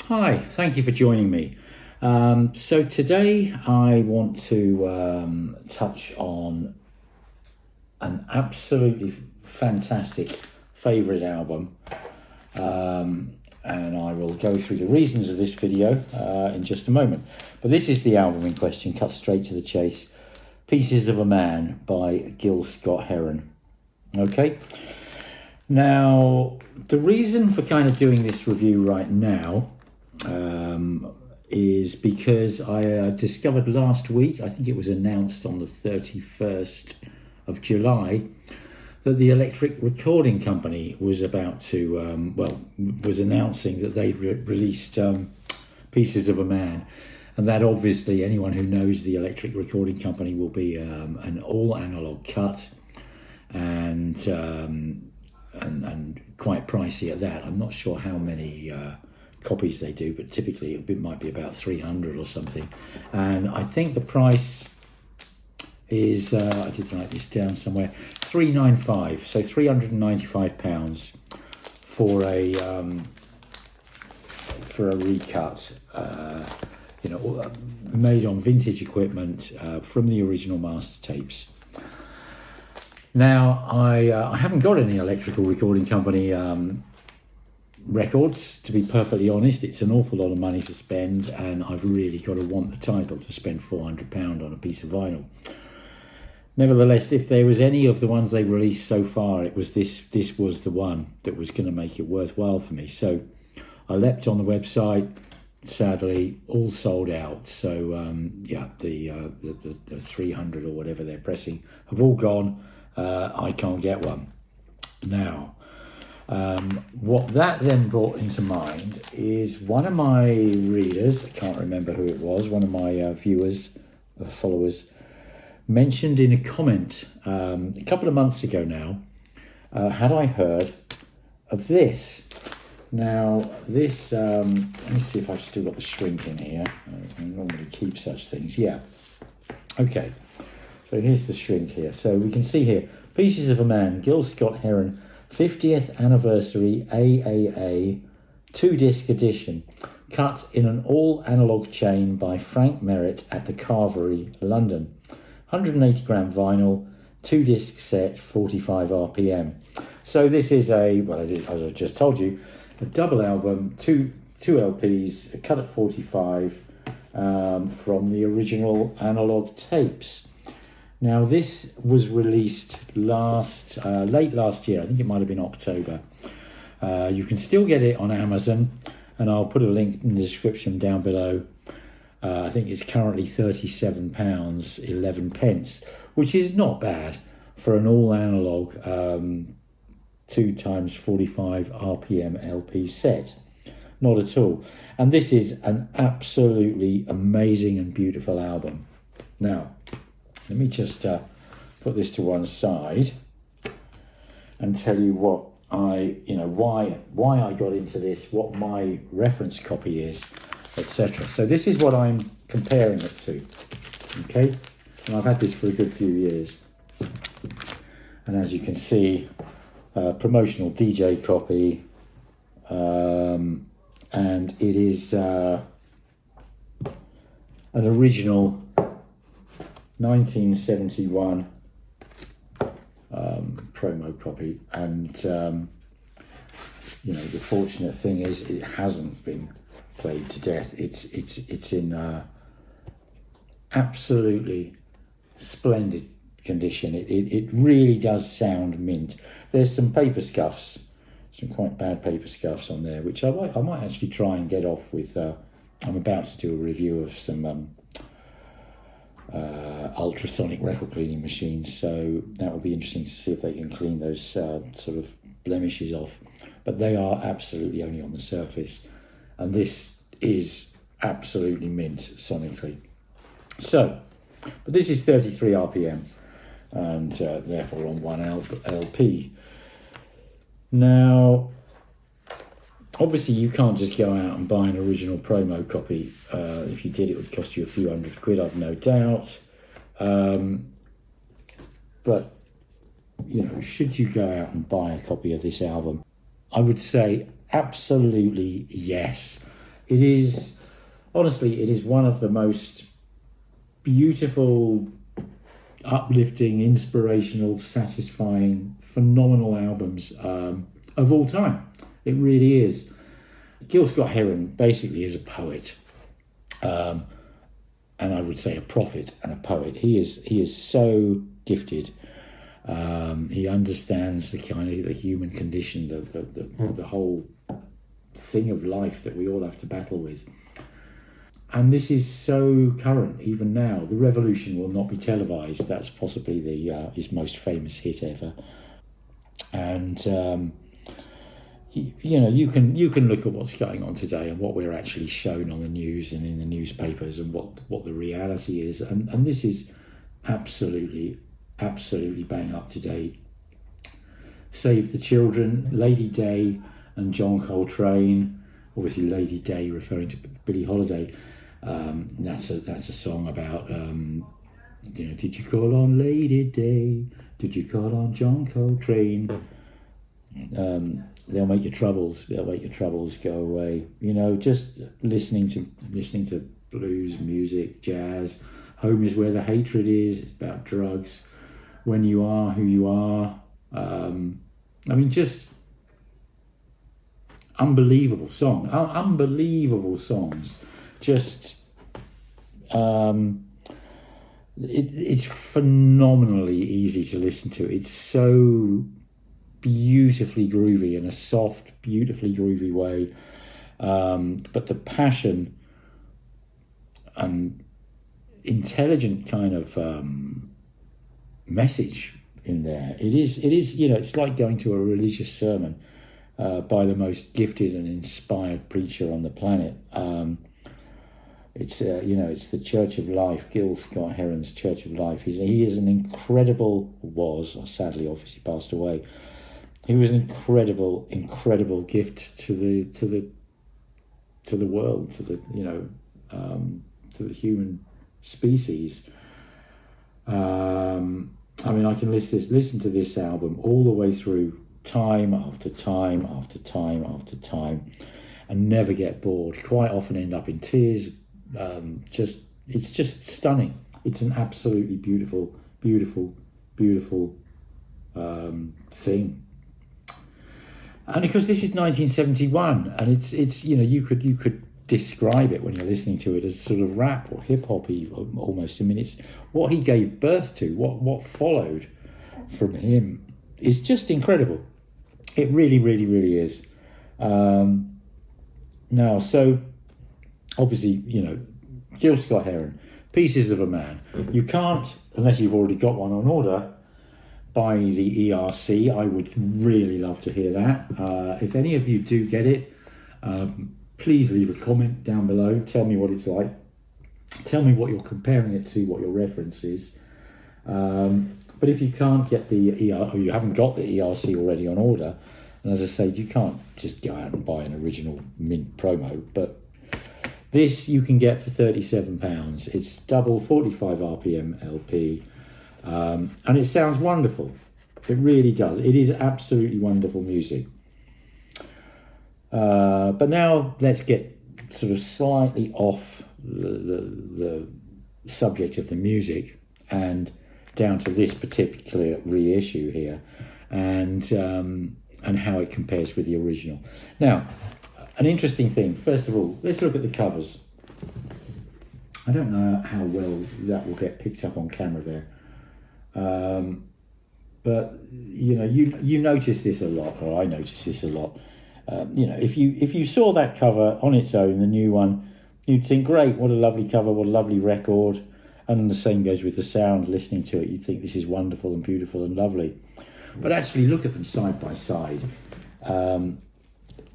Hi, thank you for joining me. So today I want to touch on an absolutely fantastic favourite album, and I will go through the reasons of this video in just a moment. But this is the album in question, cut straight to the chase, Pieces of a Man by Gil Scott-Heron. Okay, now the reason for kind of doing this review right now is because I discovered last week, I think it was announced on the 31st of July, that the Electric Recording Company was about to, was announcing that they'd released Pieces of a Man. And that obviously, anyone who knows the Electric Recording Company will be an all-analogue cut and quite pricey at that. I'm not sure how many copies they do, but typically it might be about 300 or something. And I think the price is, I did write this down somewhere, £395, so £395 for a recut, made on vintage equipment from the original master tapes. Now, I haven't got any Electrical Recording Company records, to be perfectly honest. It's an awful lot of money to spend, and I've really got to want the title to spend £400 on a piece of vinyl. Nevertheless, if there was any of the ones they've released so far, it was this was the one that was going to make it worthwhile for me. So I leapt on the website. Sadly, all sold out. So the 300 or whatever they're pressing have all gone. I can't get one. Now, what that then brought into mind is one of my readers, I can't remember who it was, one of my viewers, followers, mentioned in a comment a couple of months ago now, had I heard of this? Now, this, let me see if I've still got the shrink in here. I normally keep such things. Yeah. Okay. So here's the shrink here. So we can see here, Pieces of a Man, Gil Scott-Heron, 50th Anniversary AAA 2-disc edition, cut in an all-analogue chain by Frank Merritt at the Carvery, London. 180 gram vinyl, 2-disc set, 45 RPM. So this is as I've just told you, a double album, two LPs, cut at 45 from the original analog tapes. Now this was released late last year. I think it might have been October. You can still get it on Amazon, and I'll put a link in the description down below. I think it's currently £37.11, which is not bad for an all-analogue 2x45 RPM LP set. Not at all. And this is an absolutely amazing and beautiful album. Now, let me just put this to one side and tell you what why I got into this, what my reference copy is, etc. So this is what I'm comparing it to. Okay, and I've had this for a good few years. And as you can see, promotional DJ copy, and it is an original 1971 promo copy, and the fortunate thing is it hasn't been played to death. It's in absolutely splendid condition. It really does sound mint. There's some paper scuffs, some quite bad paper scuffs on there, which I might actually try and get off with. I'm about to do a review of some ultrasonic record cleaning machines, so that will be interesting to see if they can clean those sort of blemishes off. But they are absolutely only on the surface, and this is absolutely mint sonically. So, but this is 33 RPM, and therefore on one LP. Now, obviously you can't just go out and buy an original promo copy. If you did, it would cost you a few £100, I've no doubt. But, should you go out and buy a copy of this album? I would say absolutely yes. It is, honestly, it is one of the most beautiful, uplifting, inspirational, satisfying, phenomenal albums of all time. It really is. Gil Scott-Heron basically is a poet, and I would say a prophet and a poet. He is so gifted. He understands the kind of the human condition, the whole thing of life that we all have to battle with. And this is so current, even now. The Revolution will not be televised. That's possibly his most famous hit ever. And you can look at what's going on today and what we're actually shown on the news and in the newspapers and what the reality is. And this is absolutely bang up to date. Save the Children, Lady Day and John Coltrane. Obviously Lady Day referring to Billie Holiday. That's a song about did you call on Lady Day? Did you call on John Coltrane? They'll make your troubles go away. Just listening to blues music, jazz. Home is where the hatred is. It's about drugs. When you are who you are. Just unbelievable songs. Just it's phenomenally easy to listen to. It's so beautifully groovy in a soft, beautifully groovy way. But the passion and intelligent kind of message in there. It is. It's like going to a religious sermon by the most gifted and inspired preacher on the planet. It's the Church of Life, Gil Scott-Heron's Church of Life. He is an incredible, sadly obviously passed away. He was an incredible gift to the world, to the human species. I can listen to this album all the way through, time after time after time after time, and never get bored. Quite often end up in tears. It's just stunning. It's an absolutely beautiful thing. And because this is 1971, and it's you could describe it when you're listening to it as sort of rap or hip hop almost. It's what he gave birth to, what followed from him is just incredible. It really, really, really is. Now, so obviously, Gil Scott-Heron, Pieces of a Man. You can't, unless you've already got one on order, buy the ERC. I would really love to hear that. If any of you do get it, please leave a comment down below. Tell me what it's like. Tell me what you're comparing it to, what your reference is. But if you can't get the or you haven't got the ERC already on order, and as I said, you can't just go out and buy an original mint promo, but this you can get for £37. It's double 45 RPM LP, and it sounds wonderful. It really does. It is absolutely wonderful music. But now let's get sort of slightly off the subject of the music and down to this particular reissue here, and how it compares with the original. Now, an interesting thing. First of all, let's look at the covers. I don't know how well that will get picked up on camera there, but you notice this a lot, or I notice this a lot. If you saw that cover on its own, the new one, you'd think, great, what a lovely cover, what a lovely record. And the same goes with the sound. Listening to it, you'd think this is wonderful and beautiful and lovely. But actually look at them side by side.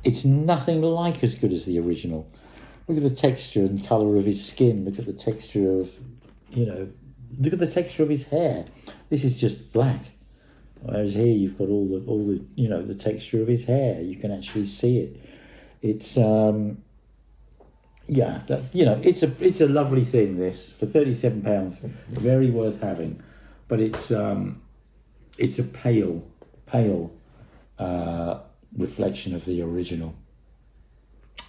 It's nothing like as good as the original. Look at the texture and colour of his skin. Look at the texture of, look at the texture of his hair. This is just black. Whereas here you've got all the the texture of his hair. You can actually see it. It's it's a lovely thing. This for £37, very worth having, but it's a pale reflection of the original.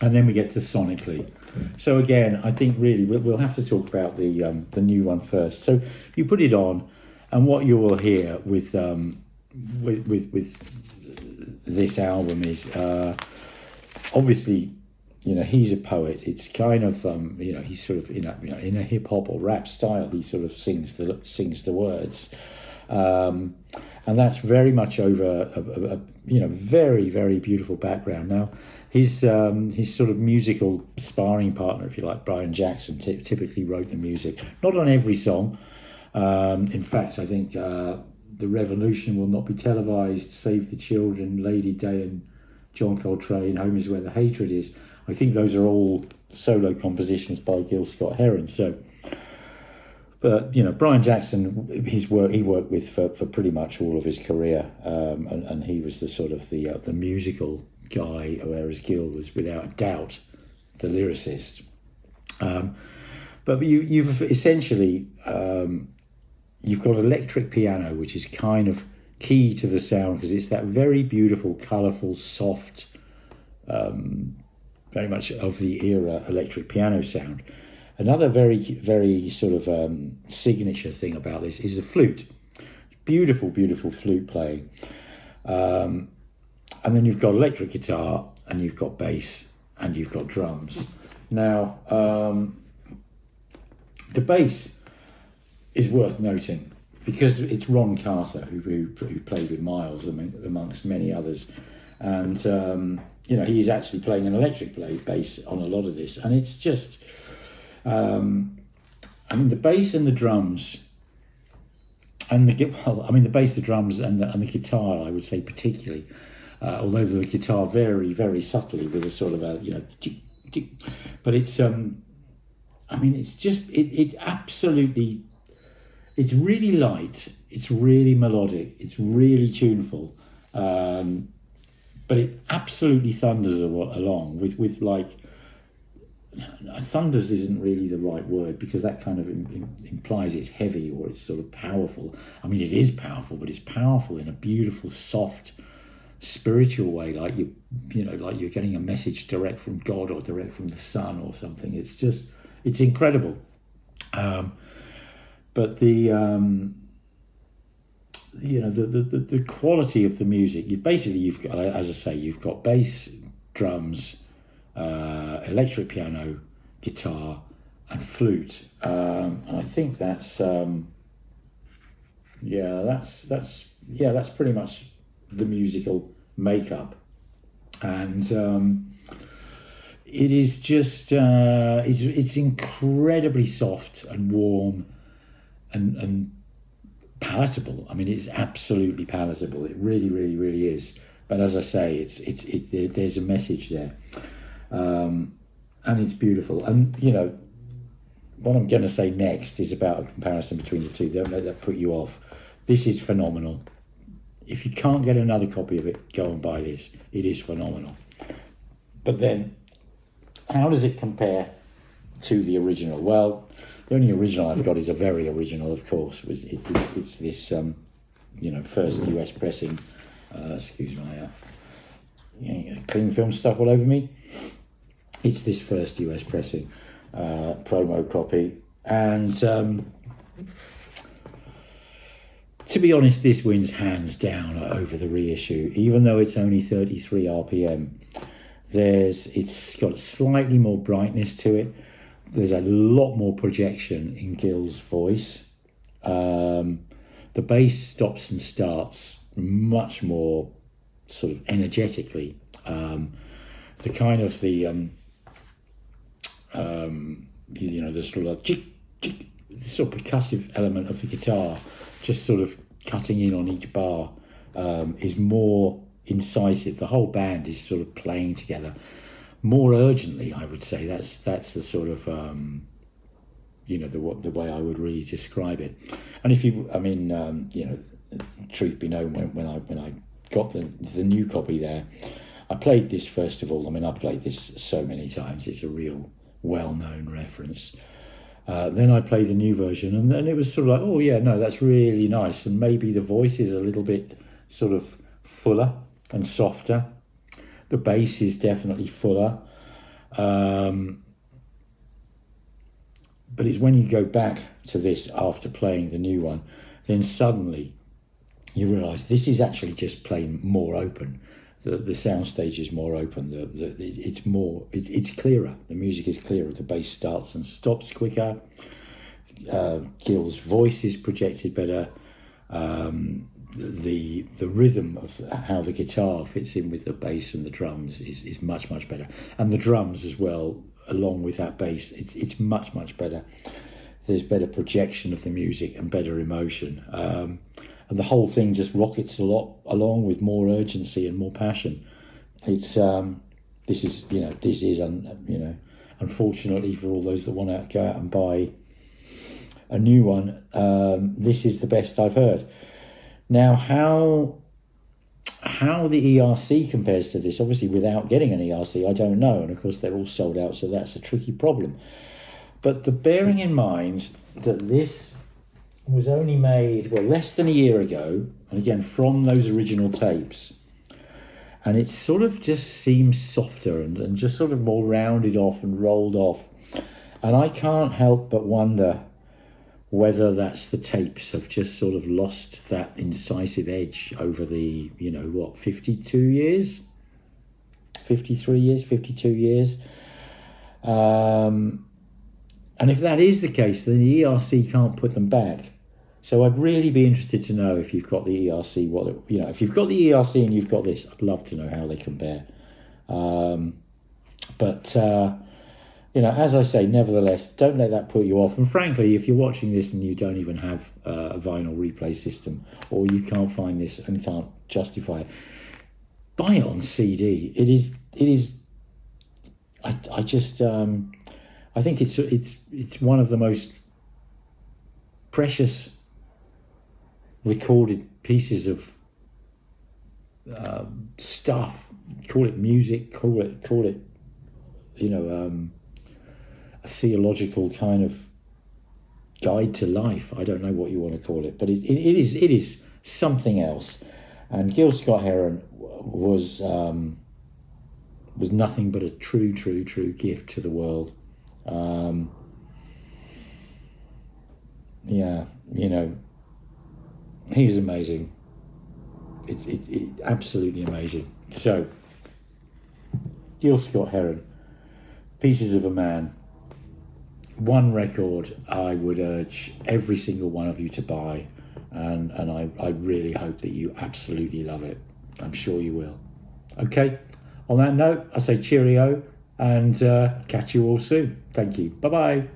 and then we get to sonically. So again, I think really we'll have to talk about the new one first. So you put it on, and what you will hear with this album is obviously, you know, he's a poet. It's kind of you know, he's sort of in a hip hop or rap style. He sort of sings the words, and that's very much over a you know, very, very beautiful background. Now, his sort of musical sparring partner, if you like, Brian Jackson, typically wrote the music. Not on every song. In fact, I think The Revolution Will Not Be Televised, Save the Children, Lady Day and John Coltrane, Home Is Where the Hatred Is. I think those are all solo compositions by Gil Scott-Heron. So, but you know, Brian Jackson, he worked with for pretty much all of his career, and he was the sort of the musical guy, whereas Gil was without a doubt the lyricist. But you've essentially you've got electric piano, which is kind of key to the sound because it's that very beautiful, colourful, soft, very much of the era electric piano sound. Another very, very sort of signature thing about this is the flute. Beautiful, beautiful flute playing. And then you've got electric guitar, and you've got bass, and you've got drums. Now, the bass is worth noting because it's Ron Carter who played with Miles amongst many others, and you know, he's actually playing an electric bass on a lot of this, and it's just I mean, the bass and the drums and the bass, the drums and the guitar, I would say particularly, although the guitar very, very subtly with a sort of a, you know, tick, tick, but it's I mean, it's just it absolutely. It's really light, it's really melodic, it's really tuneful, but it absolutely thunders along with like, thunders isn't really the right word because that kind of implies it's heavy or it's sort of powerful. I mean, it is powerful, but it's powerful in a beautiful, soft, spiritual way, like you know, like you're getting a message direct from God or direct from the sun or something. It's just, it's incredible. But the you know, the quality of the music, you've got, as I say, you've got bass, drums, electric piano, guitar, and flute. And I think that's pretty much the musical makeup. And it is just it's incredibly soft and warm and palatable. I mean, it's absolutely palatable. It really, really, really is. But as I say, there's a message there, and it's beautiful. And you know, what I'm going to say next is about a comparison between the two. Don't let that put you off. This is phenomenal. If you can't get another copy of it, go and buy this. It is phenomenal. But then, how does it compare to the original? Well, the only original I've got is a very original, of course. It's this, you know, first US pressing. Excuse my cling film stuck all over me. It's this first US pressing, promo copy, and to be honest, this wins hands down over the reissue, even though it's only 33 RPM. It's got slightly more brightness to it. There's a lot more projection in Gil's voice. The bass stops and starts much more sort of energetically. The kind of you know, the sort of chick, chick, sort of percussive element of the guitar, just sort of cutting in on each bar, is more incisive. The whole band is sort of playing together more urgently, I would say. That's the sort of you know, the way I would really describe it. And if you, I mean, you know, truth be known, when I got the new copy there, I played this first of all. I mean, I've played this so many times. It's a real well-known reference. Then I played the new version, and then it was sort of like, oh yeah, no, that's really nice. And maybe the voice is a little bit sort of fuller and softer. The bass is definitely fuller. But it's when you go back to this after playing the new one, then suddenly you realise this is actually just plain more open. The soundstage is more open. It's clearer. The music is clearer. The bass starts and stops quicker. Gil's voice is projected better. The rhythm of how the guitar fits in with the bass and the drums is much better, and the drums as well, along with that bass, it's much better. There's better projection of the music and better emotion, and the whole thing just rockets a lot along with more urgency and more passion. This is unfortunately for all those that want to go out and buy a new one, this is the best I've heard. Now, how the ERC compares to this, obviously without getting an ERC, I don't know. And of course, they're all sold out, so that's a tricky problem. But bearing in mind that this was only made, well, less than a year ago, and again, from those original tapes, and it sort of just seems softer and just sort of more rounded off and rolled off. And I can't help but wonder whether that's the tapes have just sort of lost that incisive edge over the, 52 years? 53 years, 52 years. And if that is the case, then the ERC can't put them back. So I'd really be interested to know if you've got the ERC, if you've got the ERC and you've got this, I'd love to know how they compare. As I say, nevertheless, don't let that put you off. And frankly, if you're watching this and you don't even have a vinyl replay system, or you can't find this and can't justify it, buy it on CD. It is. I think it's one of the most precious recorded pieces of stuff. Call it music. Call it. A theological kind of guide to life. I don't know what you want to call it, but it is something else. And Gil Scott-Heron was nothing but a true gift to the world. He was amazing. It absolutely amazing. So, Gil Scott-Heron, Pieces of a Man. One record I would urge every single one of you to buy, and I really hope that you absolutely love it. I'm sure you will. Okay, on that note, I say cheerio and catch you all soon. Thank you. Bye-bye.